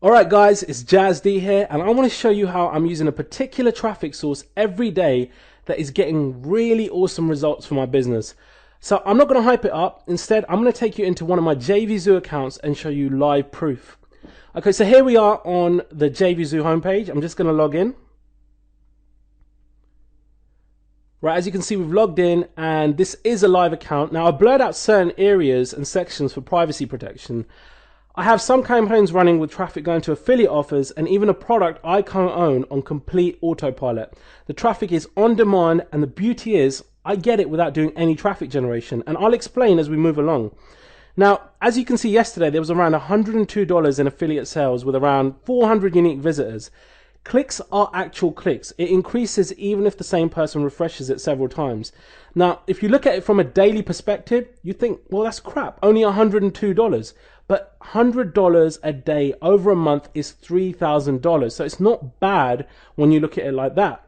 Alright guys, it's Jazz D here, and I want to show you how I'm using a particular traffic source every day that is getting really awesome results for my business. So I'm not going to hype it up. Instead, I'm going to take you into one of my JVZoo accounts and show you live proof. Okay, so here we are on the JVZoo homepage. I'm just going to log in. Right, as you can see, we've logged in and this is a live account. Now, I blurred out certain areas and sections for privacy protection. I have some campaigns running with traffic going to affiliate offers and even a product I can't own on complete autopilot. The traffic is on demand, and the beauty is I get it without doing any traffic generation, and I'll explain as we move along. Now, as you can see, yesterday there was around $102 in affiliate sales with around 400 unique visitors. Clicks are actual clicks. It increases even if the same person refreshes it several times. Now, if you look at it from a daily perspective, you think, well, that's crap, only $102. But $100 a day over a month is $3,000. So it's not bad when you look at it like that.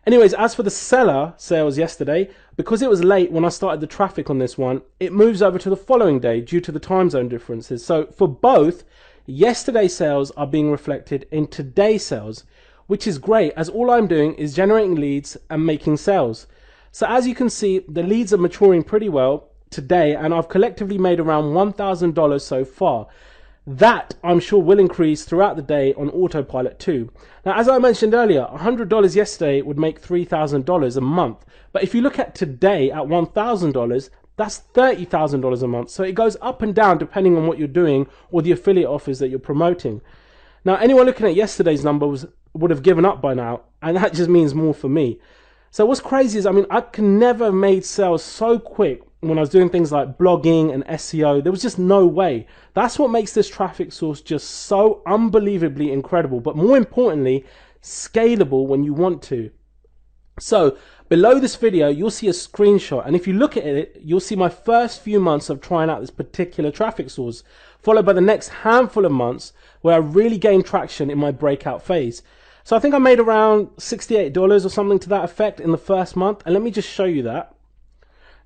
Anyways, as for the seller sales yesterday, because it was late when I started the traffic on this one, it moves over to the following day due to the time zone differences. So for both, yesterday's sales are being reflected in today's sales, which is great as all I'm doing is generating leads and making sales. So as you can see, the leads are maturing pretty well today, and I've collectively made around $1,000 so far. That I'm sure will increase throughout the day on autopilot too. Now, as I mentioned earlier, $100 yesterday would make $3,000 a month. But if you look at today at $1,000, that's $30,000 a month. So it goes up and down depending on what you're doing or the affiliate offers that you're promoting. Now, anyone looking at yesterday's numbers would have given up by now, and that just means more for me. So what's crazy is, I can never have made sales so quick when I was doing things like blogging and SEO. There was just no way. That's what makes this traffic source just so unbelievably incredible, but more importantly, scalable when you want to. So below this video, you'll see a screenshot, and if you look at it, you'll see my first few months of trying out this particular traffic source, followed by the next handful of months where I really gained traction in my breakout phase. So I think I made around $68 or something to that effect in the first month, and let me just show you that.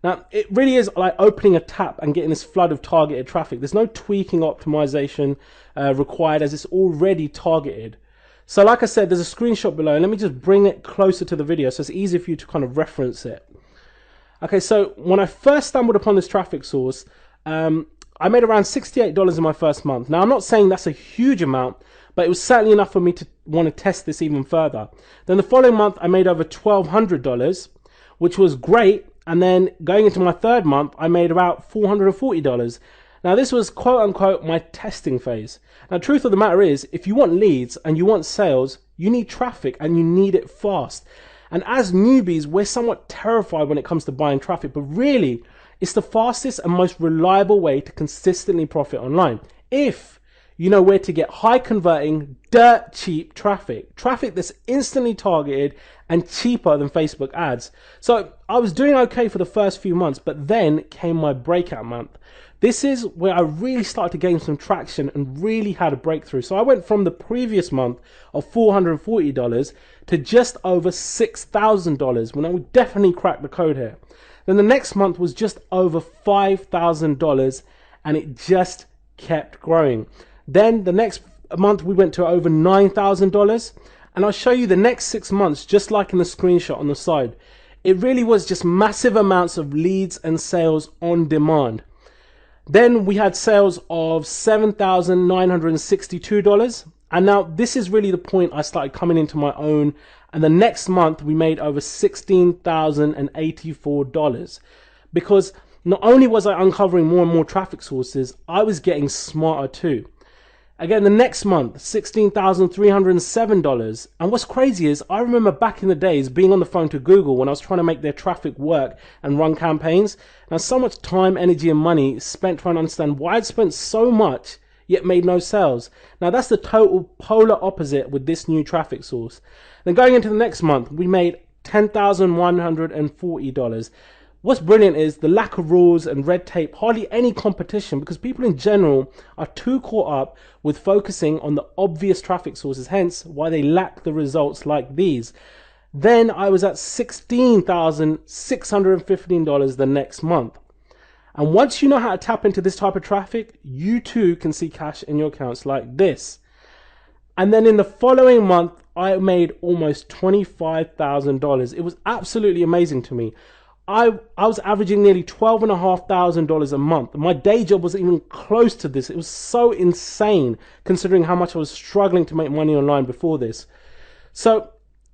Now, it really is like opening a tap and getting this flood of targeted traffic. There's no tweaking optimization required, as it's already targeted. So like I said, there's a screenshot below, and let me just bring it closer to the video so it's easy for you to kind of reference it. Okay, so when I first stumbled upon this traffic source, I made around $68 in my first month. Now, I'm not saying that's a huge amount, but it was certainly enough for me to want to test this even further. Then the following month, I made over $1,200, which was great. And then going into my third month, I made about $440. Now, this was quote unquote my testing phase. Now, truth of the matter is, if you want leads and you want sales, you need traffic and you need it fast. And as newbies, we're somewhat terrified when it comes to buying traffic, but really, it's the fastest and most reliable way to consistently profit online. If you know where to get high converting, dirt cheap traffic that's instantly targeted and cheaper than Facebook ads. So I was doing okay for the first few months, but then came my breakout month. This is where I really started to gain some traction and really had a breakthrough. So I went from the previous month of $440 to just over $6,000 when I would definitely crack the code here. Then the next month was just over $5,000, and it just kept growing. Then the next month we went to over $9,000, and I'll show you the next 6 months just like in the screenshot on the side. It really was just massive amounts of leads and sales on demand. Then we had sales of $7,962, and now this is really the point I started coming into my own, and the next month we made over $16,084, because not only was I uncovering more and more traffic sources, I was getting smarter too. Again, the next month, $16,307. And what's crazy is I remember back in the days being on the phone to Google when I was trying to make their traffic work and run campaigns. Now, so much time, energy, and money spent trying to understand why I'd spent so much yet made no sales. Now, that's the total polar opposite with this new traffic source. Then going into the next month, we made $10,140. What's brilliant is the lack of rules and red tape, hardly any competition, because people in general are too caught up with focusing on the obvious traffic sources, hence why they lack the results like these. Then I was at $16,615 the next month. And once you know how to tap into this type of traffic, you too can see cash in your accounts like this. And then in the following month, I made almost $25,000. It was absolutely amazing to me. I was averaging nearly $12,500 a month. My day job wasn't even close to this. It was so insane considering how much I was struggling to make money online before this. So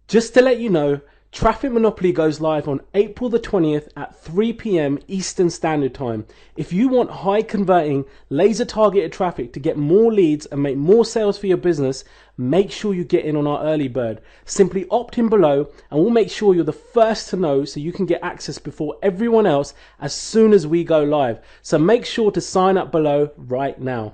just to let you know, Traffic Monopoly goes live on April the 20th at 3 p.m. Eastern Standard Time. If you want high converting, laser targeted traffic to get more leads and make more sales for your business, make sure you get in on our early bird. Simply opt in below and we'll make sure you're the first to know so you can get access before everyone else as soon as we go live. So make sure to sign up below right now.